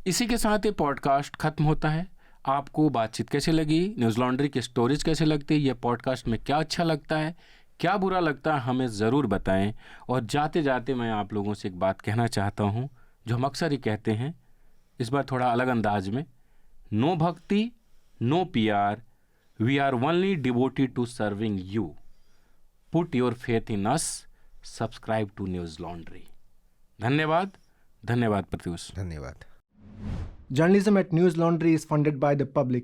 इसी के साथ ये पॉडकास्ट ख़त्म होता है। आपको बातचीत कैसे लगी, न्यूज़ लॉन्ड्री की स्टोरीज कैसे लगती है, ये पॉडकास्ट में क्या अच्छा लगता है, क्या बुरा लगता है, हमें ज़रूर बताएं। और जाते जाते मैं आप लोगों से एक बात कहना चाहता हूँ जो हम अक्सर ही कहते हैं, इस बार थोड़ा अलग अंदाज में। No bhakti, no PR, we are only devoted to serving you. Put your faith in us, subscribe to Newslaundry. धन्यवाद। धन्यवाद प्रत्युष। धन्यवाद। Journalism at News Laundry is funded by the public,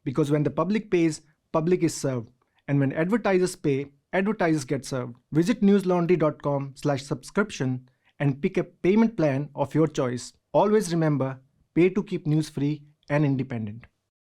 because when the public pays, public is served. And when advertisers pay, advertisers get served. Visit newslaundry.com/subscription and pick a payment plan of your choice. Always remember, pay to keep news free and independent.